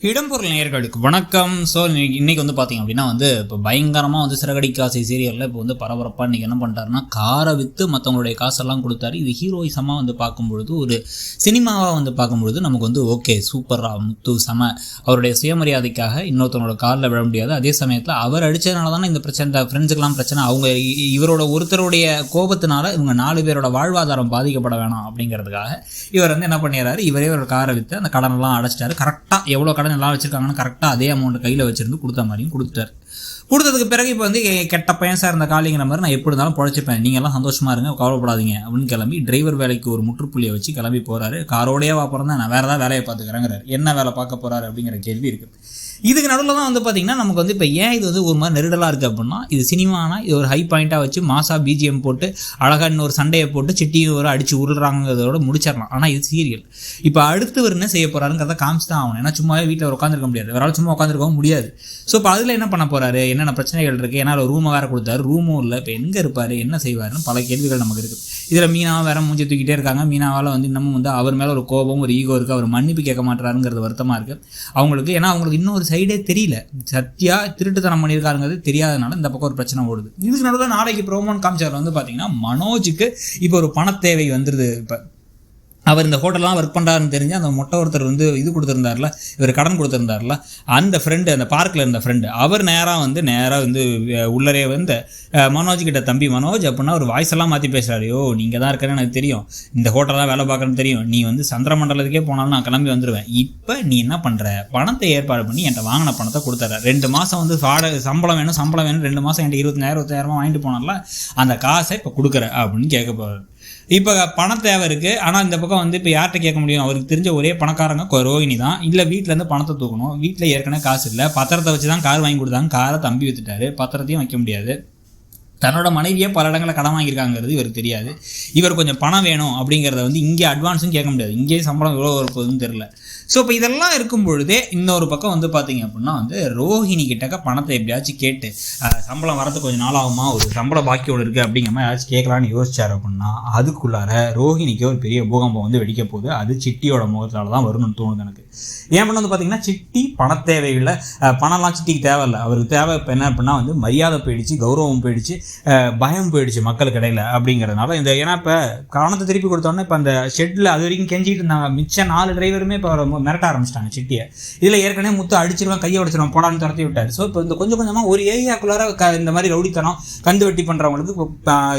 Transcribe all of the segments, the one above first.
இடம்பொருள் நேயர்களுக்கு வணக்கம். ஸோ இன்னைக்கு வந்து பார்த்தீங்க அப்படின்னா இப்போ பயங்கரமாக சிறகடிக்க ஆசை சீரியலில் இப்போ பரபரப்பாக இன்றைக்கி என்ன பண்ணிட்டாருன்னா காரை விற்று மற்றவங்களுடைய காசெல்லாம் கொடுத்தாரு. இது ஹீரோயிசமாக பார்க்கும்பொழுது ஒரு சினிமாவாக பார்க்கும்பொழுது நமக்கு ஓகே சூப்பராக முத்து செம அவருடைய சுயமரியாதைக்காக இன்னொருத்தவங்களோட காரில் விழ முடியாது. அதே சமயத்தில் அவர் அடித்ததுனால தானே இந்த பிரச்சனை, இந்த ஃப்ரெண்ட்ஸுக்கெல்லாம் பிரச்சனை. அவங்க இவரோட ஒருத்தருடைய கோபத்தினால இவங்க 4 பேரோட வாழ்வாதாரம் பாதிக்கப்பட வேணாம் அப்படிங்கிறதுக்காக இவர் என்ன பண்ணிடுறாரு, இவரே ஒரு காரை விற்று அந்த கடனெல்லாம் அடைச்சிட்டாரு. கரெக்டாக எவ்வளோ கடன் எல்லாம் வச்சிருக்காங்கன்னு கரெக்டாக அதே அமௌண்ட் கையில் வச்சிருந்து கொடுத்த மாதிரியும் கொடுத்தாரு. கொடுத்ததுக்கு பிறகு இப்போ கெட்ட பையன் சார் இந்த காலிங்கிற மாதிரி நான் எப்படி இருந்தாலும் பொழைச்சிப்பேன், நீங்கள்லாம் சந்தோஷமாக இருங்க, கவலைப்படாதீங்க அப்படின்னு கிளம்பி டிரைவர் வேலைக்கு ஒரு முற்றுப்புள்ளியை வச்சு கிளம்பி போகிறாரு. காரோடையே வாப்புறம் தான் நான் வேறு ஏதாவது வேலையை பார்த்துக்கிறேங்கிறாரு. என்ன வேலை பார்க்க போகிறாரு அப்படிங்கிற கேள்வி இருக்குது. இதுக்கு நடுவில் தான் பார்த்திங்கன்னா நமக்கு இப்போ ஏன் இது ஒரு மாதிரி நெருடலாக இருக்குது அப்படின்னா, இது சினிமானா இது ஒரு ஹை பாயிண்ட்டாக வச்சு மாசா பிஜிஎம் போட்டு அழகாக இன்னொரு சண்டையை போட்டு சிட்டியும் ஒரு அடித்து உருள்றாங்கிறதோட முடிச்சிடலாம். ஆனால் இது சீரியல். இப்போ அடுத்தவர் என்ன செய்ய போகிறாருங்கிறத காமிச்சு தான் ஆகணும். ஏன்னா சும்மாவே வீட்டில் உட்காந்துருக்க முடியாது, வேறாலும் சும்மா உட்காந்துருக்கவும் முடியாது. ஸோ இப்போ அதில் என்ன பண்ண போகிறாரு, என்னென்ன பிரச்சனைகள் இருக்குது, ஏன்னா ரூமை வேறு கொடுத்தாரு, ரூமும் இல்லை, இப்போ எங்கே இருப்பார், என்ன செய்வார்னு பல கேள்விகள் நமக்கு இருக்குது. இதில் மீனாவை வேற மூஞ்சி தூக்கிட்டே இருக்காங்க. மீனாவால் இன்னமும் அவர் மேலே ஒரு கோபம் ஒரு ஈகோ இருக்குது, அவர் மன்னிப்பு கேட்க மாட்டாருங்கிறது வருத்தமாக இருக்குது அவங்களுக்கு. ஏன்னா அவங்களுக்கு இன்னொரு சைடே தெரியல, சத்யா திருட்டுத்தனம் பண்ணியிருக்காருங்கிறது தெரியாதனால இந்த பக்கம் ஒரு பிரச்சனை ஓடுது. இதுக்கு நடுவில் நாளைக்கு ப்ரோமோன் காமிச்சார் பார்த்தீங்கன்னா மனோஜுக்கு இப்போ ஒரு பணத்தேவை வந்துடுது. இப்போ அவர் இந்த ஹோட்டல்லாம் ஒர்க் பண்ணுறாருன்னு தெரிஞ்சு அந்த மொட்டை ஒருத்தர் இது கொடுத்துருந்தார்ல, இவர் கடன் கொடுத்துருந்தார்ல, அந்த ஃப்ரெண்டு, அந்த பார்க்கில் இருந்த ஃப்ரெண்டு, அவர் நேராக உள்ளரே மனோஜ் கிட்ட, தம்பி மனோஜ் அப்படின்னா ஒரு வாய்ஸ் எல்லாம் மாற்றி பேசுகிறாரு. யோ நீங்கள் தான் இருக்கேன்னு எனக்கு தெரியும், இந்த ஹோட்டலாம் வேலை பார்க்குறேன்னு தெரியும், நீ சந்திரமண்டலத்துக்கே போனாலும் நான் கிளம்பி வந்துடுவேன். இப்போ நீ என்ன பண்ணுற, பணத்தை ஏற்பாடு பண்ணி என்கிட்ட வாங்கின பணத்தை கொடுத்துட்ற, 2 மாதம் சம்பளம் வேணும் 2 மாதம் என்கிட்ட 20,000 வாங்கிட்டு போனால அந்த காசை இப்போ கொடுக்குற அப்படின்னு கேட்க போகிறார். இப்போ பணம் தேவை இருக்குது. ஆனால் இந்த பக்கம் இப்போ யார்கிட்ட கேட்க முடியும், அவருக்கு தெரிஞ்ச ஒரே பணக்காரங்க ரோஹிணி தான். இல்லை வீட்டிலேருந்து பணத்தை தூக்கணும், வீட்டில் ஏற்கனவே காசு இல்லை, பத்திரத்தை வச்சு தான் கார் வாங்கி கொடுத்தாங்க, காரை தம்பி வித்துட்டாரு, பத்திரத்தையும் வைக்க முடியாது, தன்னோட மனைவியே பல இடங்களில் கடன் வாங்கியிருக்காங்கிறது இவருக்கு தெரியாது. இவர் கொஞ்சம் பணம் வேணும் அப்படிங்கிறத இங்கே அட்வான்ஸும் கேட்க முடியாது, இங்கேயும் சம்பளம் எவ்வளோ இருப்பதுன்னு தெரில. ஸோ இப்போ இதெல்லாம் இருக்கும் பொழுதே இன்னொரு பக்கம் பார்த்தீங்க அப்படின்னா ரோஹிணி கிட்டக்க பணத்தை எப்படியாச்சும் கேட்டு சம்பளம் வரது கொஞ்சம் நாள் ஆகுமா, ஒரு சம்பளம் பாக்கியோடு இருக்குது அப்படிங்கிற மாதிரி ஏதாச்சும் கேட்கலான்னு யோசிச்சார் அப்படின்னா அதுக்குள்ளார ரோஹிணிக்கு ஒரு பெரிய பூகம்பம் வெடிக்க போகுது. அது சிட்டியோட முகத்தால் தான் வரும்னு தோணுது எனக்கு. ஏன் பண்ண பார்த்தீங்கன்னா சிட்டி பண தேவையில் பணம்லாம் சிட்டிக்கு தேவையில்லை, அவருக்கு தேவை இப்போ என்ன அப்படின்னா மரியாதை போயிடுச்சு, கௌரவம் போயிடுச்சு, பயம் போயிடுச்சு மக்களுக்கு இடையில அப்படிங்கிறதுனால ஏன்னா இப்போ கவனத்தை திருப்பி கொடுத்தோன்னே இப்போ அந்த ஷெட்டில் அது வரைக்கும் கெஞ்சிட்டு இருந்தாங்க, மிச்சம் 4 டிரைவருமே இப்போ மிரட்ட ஆரம்பிச்சிட்டாங்க சிட்டியை. இதில் ஏற்கனவே முத்து அடிச்சிருவான், கையை உடைச்சிருவான், போடான்னு துரத்தி விட்டார். ஸோ இப்போ கொஞ்சம் கொஞ்சமாக ஒரு ஏரியாக்குள்ளார இந்த மாதிரி ரவுடித்தனம் கந்து வெட்டி பண்ணுறவங்களுக்கு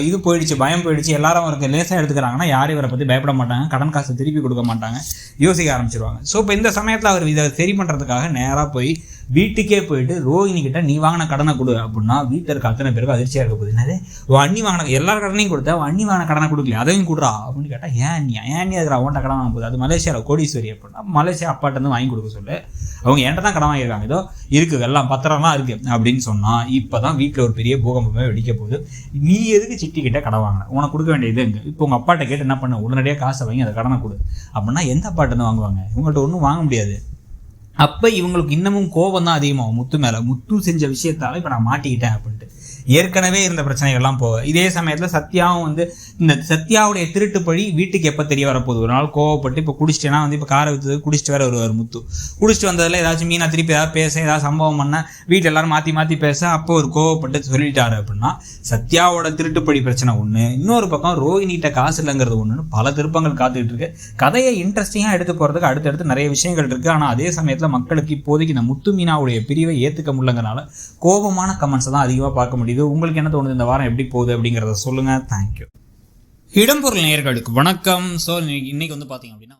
இது போயிடுச்சு, பயம் போயிடுச்சு, எல்லாரும் அவருக்கு லேசாக எடுத்துக்கிறாங்கன்னா யாரும் இவரை பற்றி பயப்பட மாட்டாங்க, கடன் காசை திருப்பி கொடுக்க மாட்டாங்க, யோசிக்க ஆரம்பிச்சிருவாங்க. ஸோ இப்போ இந்த சமயத்தில் அவர் இதை சரி பண்ணுறதுக்காக நேராக போய் வீட்டுக்கே போயிட்டு ரோஹிணி கிட்ட நீ வாங்கின கடனை கொடு அப்படின்னா வீட்டில் இருக்க அத்தனை பேருக்கு அதிர்ச்சியாக இருக்க போகுது. என்னது அண்ணி வாங்கின எல்லா கடனையும் கொடுத்தா அண்ணி வாங்கின கடனை கொடுக்கல, அதையும் கொடுறா அப்படின்னு கேட்டால் ஏன் அதுக்கு அவன்கிட்ட கடன் வாங்க போகுது, அது மலேசியாவில் கோடீஸ்வரி அப்படின்னா மலேசியா அப்பாட்டேருந்து வாங்கி கொடுக்க சொல்லு, அவங்க என்கிட்ட தான் கடன் வாங்கியிருக்காங்க, ஏதோ இருக்குது எல்லாம் பத்திரம்லாம் இருக்குது அப்படின்னு சொன்னால் இப்போ தான் வீட்டில் ஒரு பெரிய பூகம்பமே வெடிக்க போகுது. நீ எதுக்கு சிட்டி கிட்ட கடன் வாங்கின, உனக்கு கொடுக்க வேண்டியது எங்கே, இப்போ உங்கள் அப்பாட்ட கேட்டு என்ன பண்ண, உடனடியாக காசை வாங்கி அதை கடனை கொடு அப்படின்னா எந்த அப்பாட்டேருந்து வாங்குவாங்க, இவங்கள்ட்ட ஒன்றும் வாங்க முடியாது. அப்போ இவங்களுக்கு இன்னமும் கோபம் தான் அதிகமாகும் முத்து மேலே, முத்து செஞ்ச விஷயத்தால் இப்போ நான் மாட்டிக்கிட்டேன் அப்படின்ட்டு. ஏற்கனவே இருந்த பிரச்சனைகள்லாம் போக இதே சமயத்தில் சத்யாவும் இந்த சத்யாவுடைய திருட்டு பழி வீட்டுக்கு எப்போ தெரிய வரப்போகுது, ஒரு நாள் கோவப்பட்டு இப்போ குடிச்சிட்டேன்னா இப்போ காரை விற்று குடிச்சிட்டு வேறு வருவார் முத்து. குடிச்சிட்டு வந்ததில் ஏதாச்சும் மீனா திருப்பி ஏதாவது பேச, ஏதாவது சம்பவம் பண்ண, வீட்டில் எல்லாரும் மாற்றி பேச, அப்போ ஒரு கோவப்பட்டு சொல்லிட்டாரு அப்படின்னா சத்யாவோட திருட்டு பழி பிரச்சனை ஒன்று, இன்னொரு பக்கம் ரோஹிணிகிட்ட காசு இல்லைங்கிறது ஒன்றுன்னு பல திருப்பங்கள் காத்துக்கிட்டு இருக்கு. கதையை இன்ட்ரெஸ்டிங்காக எடுத்து போகிறதுக்கு அடுத்தடுத்து நிறைய விஷயங்கள் இருக்குது. ஆனால் அதே சமயத்தில் மக்களுக்கு இப்போதைக்கு இந்த முத்து மீனாவுடைய பிரிவை ஏற்றுக்க முடியலங்கிறனால கோபமான கமெண்ட்ஸை தான் அதிகமாக பார்க்க முடியுது. உங்களுக்கு என்ன தோணுது, இந்த வாரம் எப்படி போகுது அப்படிங்கிறத சொல்லுங்கள். தேங்க்யூ. இடம்பொருள் நேயர்களுக்கு வணக்கம். ஸோ இன்னைக்கு பார்த்தீங்க அப்படின்னா